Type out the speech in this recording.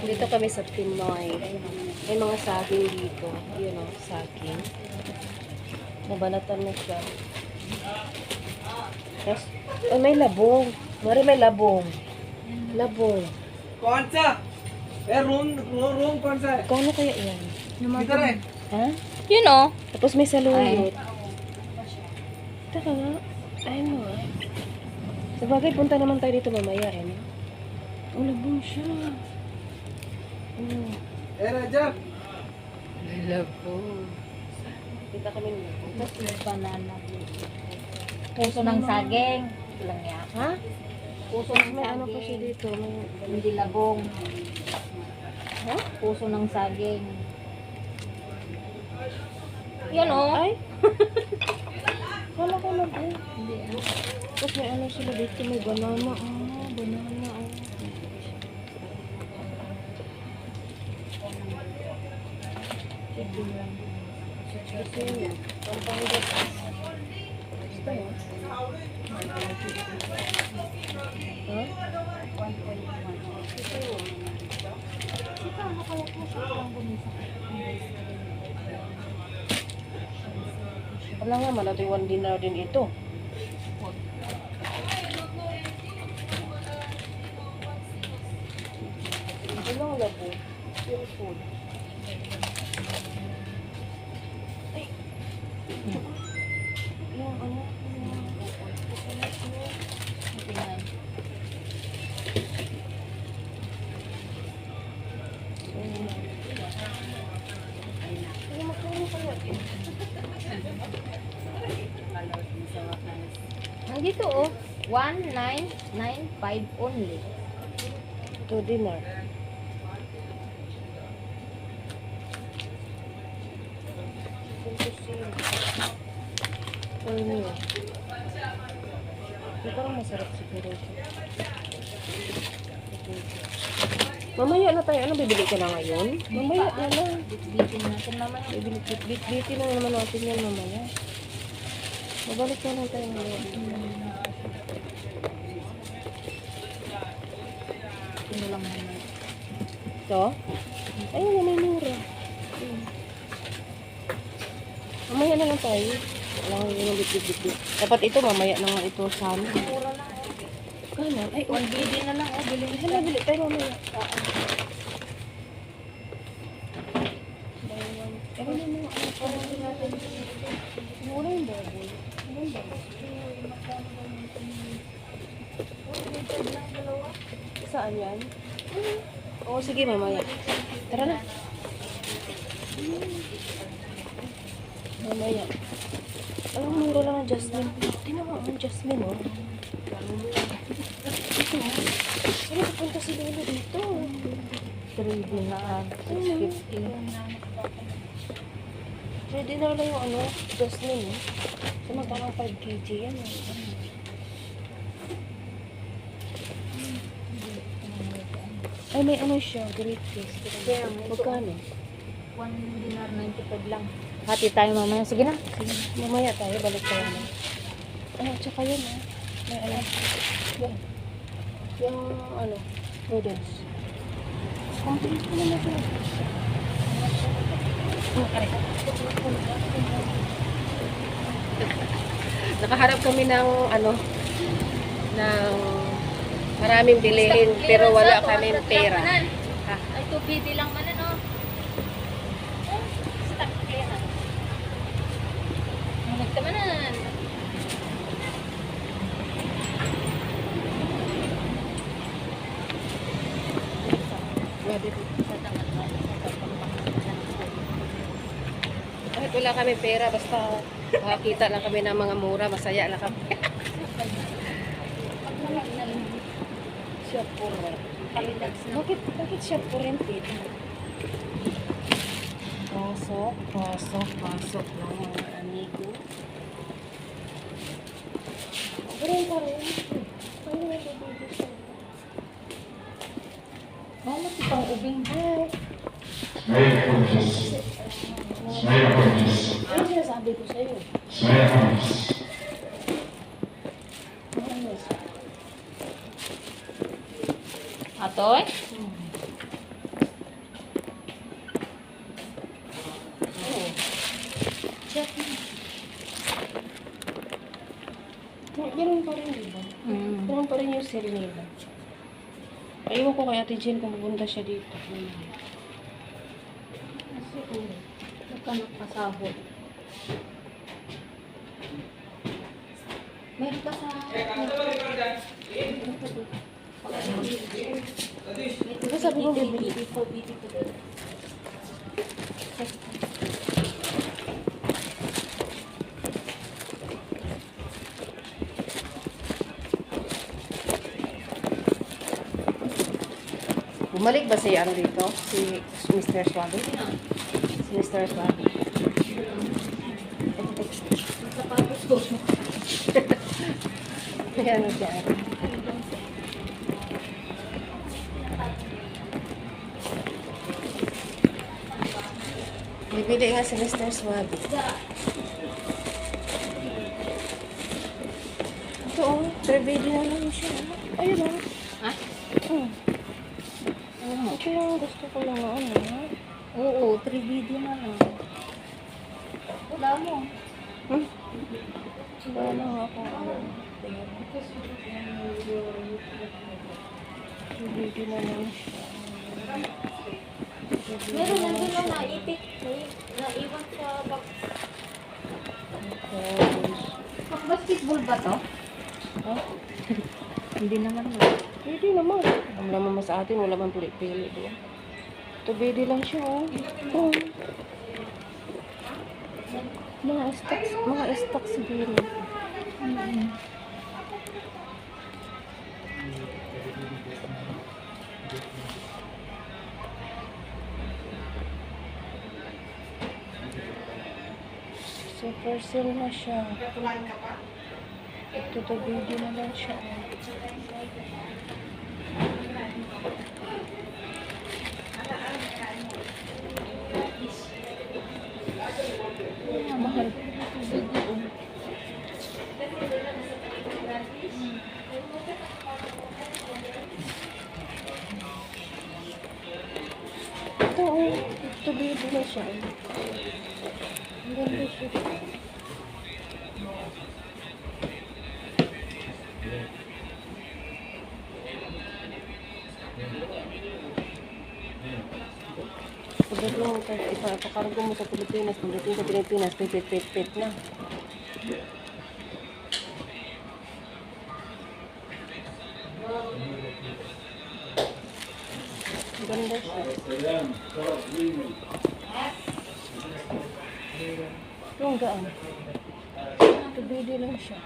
Dito kami sa Pinoy. May mga saging dito. Yun o, saging. Nabalatan na siya. Tapos, oh, may labong. Mari may labong. Labong. कौन सा ए room room कौन सा है Kano kaya yan? किधर है Ha? Yun o. Tapos may saluyot. Taka nga. Ay mo ah. Sa bagay, punta naman tayo dito mamaya eh. No? Oh, labong siya. A Recep Labong. Kita kami nila. Tapos banana. Puso ng saging. Ito lang yan. Ha? Puso ng May saging. ano pa siya dito. May... Hindi labong. Ha? Puso ng saging. Yan o. Ay! Kala ko labong. Hindi ah. Tapos may ano sila dito. May banana. Ah, banana. Oh. Gusto yun yan. Pampanggas. Gusto mo? Ha? Wala nga, malati one dinner din ito. Ano ang labo? Pure food. Ay! Yung ano? Tingnan. Ano magkano kaya? Nandito o. 1995 only. To dinner. Or meal. Parang masarap siguro ito. Mamaya na tayo. Ano, bibili ka na ngayon? Mamaya na lang. Bitbitin natin naman. Bibili, bit-bitin na naman natin yan mamaya. Mabalik na lang tayo ngayon. Ito lang naman. Ito? Ayun, may mura. Mamaya na lang tayo. Wala kang yung bit-bit-bit. Dapat ito, mamaya na nga ito sana. Mura lang. Kanan? Ay, 1BD na lang. Oh, bilhin Hala, bili tayo mamaya. Pero na mga ano pa natin. Mura yung baboy. Ano yung baboy? Saan yan? Oo, sige mamaya. Tara na. Mamaya. Ang mura lang ang Jasmine. Tingnan mo ang Jasmine, oh. Ito, oh. Ano papunta si Lolo dito? 3D na. 650. Ready na lang yung ano, Jasmine, eh. So, magkakang 5 kg yan, eh. Ay, may ano siya, great taste. Kaya, Magkano? 1 dinar 95 lang. Hati tayo mamaya. Sige na. Sige, mamaya tayo, balik tayo na. Ah, tsaka yun, ah. May ano. Yan. Yung, ano, noodles. Complete ko naman ito. Nakaharap kami ng, ano, ng maraming bilihin, pero wala kaming pera. Ha? Ay, 2BD lang man ano. Stock clearance. Nagtamanan. Kahit wala kami pera, basta makakita lang kami ng mga mura, masaya lang kami. Shop for rent. Bakit shop for rent dito? Pasok ng mga amigo. Rin pa rin. Ano na bibili siya? Mama, itong ubing. Smell conscious. Smell conscious. Ano sinasabi ko sa'yo? Smell conscious. Atoy? pa rin yung sale nila. Ewan ko kay Ate Jen kung pupunta siya dito. Kasi baka nakasabot. Meron ka sa... Di ba sabi mo bibili? Dito. Bumalik ba si ano dito? Si Mr. Swabe? Si Mr. Swabe. Sapatos ko. May ano siya. Bibili nga si Mr. Swabe. Ito oh, trivedi na lang siya. Ayun oh. Ha? Ito yung gusto ko lang na ano. Oo, 3 na lang. Wala mo. Wala lang ako. Trivedi na lang siya. Meron lang din na naipit. Naiwan sa box. Basketball ba to? Ha? Hindi naman. Pwede naman. Alam naman sa atin, wala man pili-pili doon. Trivedi lang siya oh. Oh. Mga stocks siguro. Super sale na siya. Ito video na lang siya. Mahal. Ito oh. Ito video na siya. Ang ganda siya. Pagdating mo sa ipakargo mo sa Pilipinas, pagdating sa Pilipinas, pipit na. Ang ganda siya. Ito ang gaan. Ito video lang siya.